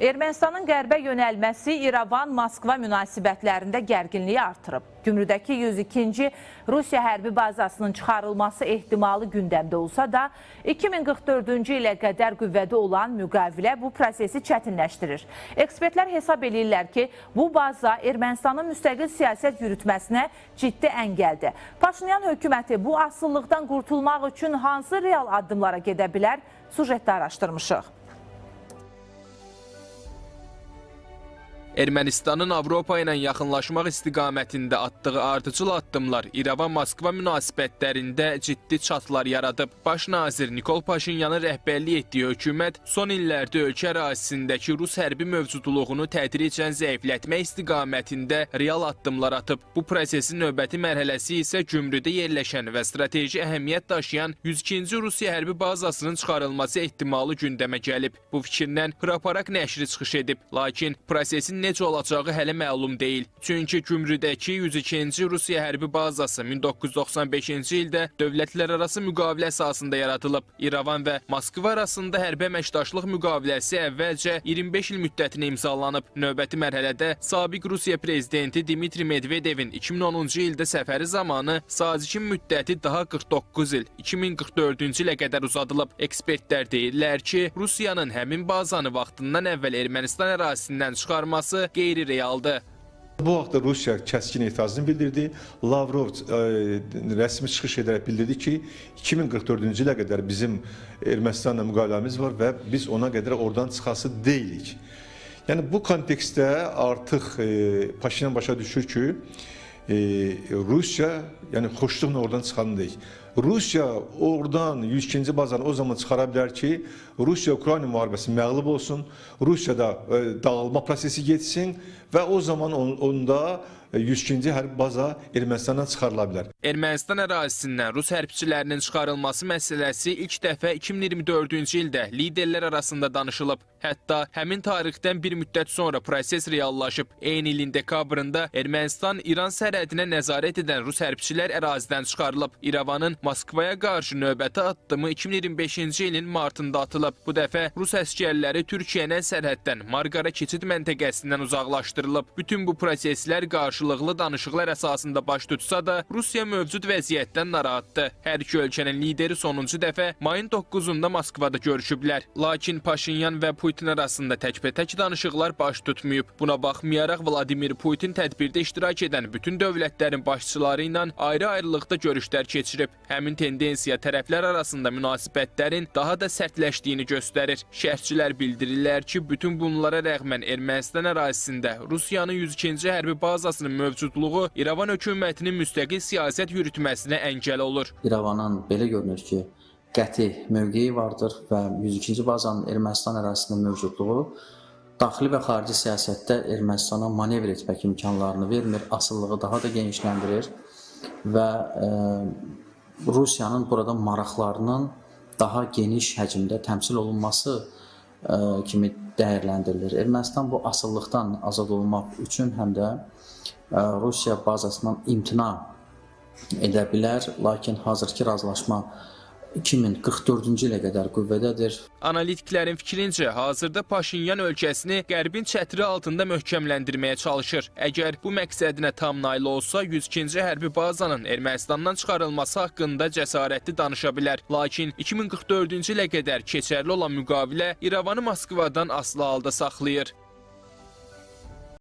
Ermənistanın qərbə yönəlməsi İrəvan-Moskva münasibətlərində gərginliyi artırıb. Gümrüdəki 102-ci Rusiya hərbi bazasının çıxarılması ehtimalı gündəmdə olsa da, 2044-cü ilə qədər qüvvədə olan müqavilə bu prosesi çətinləşdirir. Ekspertlər hesab edirlər ki, bu baza Ermənistanın müstəqil siyasət yürütməsinə ciddi əngəldir. Paşinyan hökuməti bu asıllıqdan qurtulmaq üçün hansı real addımlara gedə bilər? Sujetdə araşdırmışıq. Ermənistanın Avropa ilə yaxınlaşmaq istiqamətində atdığı ardıcıl addımlar İrəvan-Moskva münasibətlərində ciddi çatlar yaradıb. Baş nazir Nikol Paşinyanın rəhbərlik etdiyi hökumət son illərdə ölkə ərazisindəki Rus hərbi mövcudluğunu tədricən zəiflətmək istiqamətində real addımlar atıb. Bu prosesin növbəti mərhələsi isə Gümrüdə yerləşən və strateji əhəmiyyət daşıyan 102-ci Rusiya hərbi bazasının çıxarılması ehtimalı gündəmə gəlib. Bu fikirdən Hraparak nəşri çıxış edib. Lakin prosesin necə olacağı hələ məlum deyil. Çünki Gümrüdəki 102-ci Rusiya hərbi bazası 1995-ci ildə dövlətlərarası müqavilə əsasında yaradılıb. İrəvan və Moskva arasında hərbi əməkdaşlıq müqaviləsi əvvəlcə 25 il müddətinə imzalanıb. Növbəti mərhələdə sabiq Rusiya prezidenti Dmitri Medvedevin 2010-cu ildə səfəri zamanı sazişin müddəti daha 49 il, 2044-cü ilə qədər uzadılıb. Ekspertlər deyirlər ki, Rusiyanın həmin bazanı vaxtından əvvəl Ermənistan ərazisindən çıxarması qeyri-realdır. Bu vaxtda Rusiya kəskin etirazını bildirdi. Lavrov rəsmi çıxış edərək bildirdi ki, 2044-cü ilə qədər bizim Ermənistanla müqaviləmiz var və biz ona qədər oradan çıxası deyilik. Yəni bu kontekstdə artıq Paşinyan başa düşür ki, Rusiya, yəni xoşluqla oradan çıxanı deyil. Rusiya oradan 102-ci bazanı o zaman çıxara bilər ki, Rusiya-Ukrayna müharibəsi məğlub olsun, Rusiyada dağılma prosesi getsin və o zaman onda 102-ci hərbi baza Ermənistandan çıxarıla bilər. Ermənistan ərazisindən Rus hərbçilərinin çıxarılması məsələsi ilk dəfə 2024-cü ildə liderlər arasında danışılıb. Hətta həmin tarixdən bir müddət sonra proses reallaşıb. Eyni ilin dekabrında Ermənistan İran sərhədinə nəzarət edən Rus hərbçilər ərazidən çıxarılıb. İrəvanın Moskvaya qarşı növbəti addımı 2025-ci ilin martında atılıb. Bu dəfə Rus əsgərləri Türkiyənin sərhəddən Marqara keçid məntəqəsindən uzaqlaşdırılıb. Bütün bu proseslər qarşılıqlı danışıqlar əsasında baş tutsa da, Rusiya mövcud vəziyyətdən narahatdır. Hər iki ölkənin lideri sonuncu dəfə mayın 9-da Moskvada görüşüblər. Lakin Paşinyan və Putin arasında təkbətək danışıqlar baş tutmayıb. Buna baxmayaraq Vladimir Putin tədbirdə iştirak edən bütün dövlətlərin başçıları ilə ayrı-ayrılıqda görüşlər keçirib. Həmin tendensiya tərəflər arasında münasibətlərin daha da sərtləşdiyini göstərir. Şərhçilər bildirirlər ki, bütün bunlara rəğmən Ermənistan ərazisində Rusiyanın 102-ci hərbi bazasının mövcudluğu İrəvan hökumətinin müstəqil siyasət yürütməsinə əngəl olur. İrəvanın belə görünür ki, qəti mövqeyi vardır və 102-ci bazanın Ermənistan ərazisində mövcudluğu daxili və xarici siyasətdə Ermənistana manevr etmək imkanlarını vermir, asıllığı daha da genişləndirir və Rusiyanın burada maraqlarının daha geniş həcmdə təmsil olunması kimi dəyərləndirilir. Ermənistan bu asıllıqdan azad olmaq üçün həm də Rusiya bazasından imtina edə bilər, lakin hazırki razılaşma 2044-cü ilə qədər qüvvədədir. Analitiklərin fikrincə, hazırda Paşinyan ölkəsini Qərbin çətiri altında möhkəmləndirməyə çalışır. Əgər bu məqsədinə tam nail olsa, 102-ci hərbi bazanın Ermənistandan çıxarılması haqqında cəsarətli danışa bilər. Lakin 2044-cü ilə qədər keçərli olan müqavilə İrəvanı Moskvadan asılı halda saxlayır.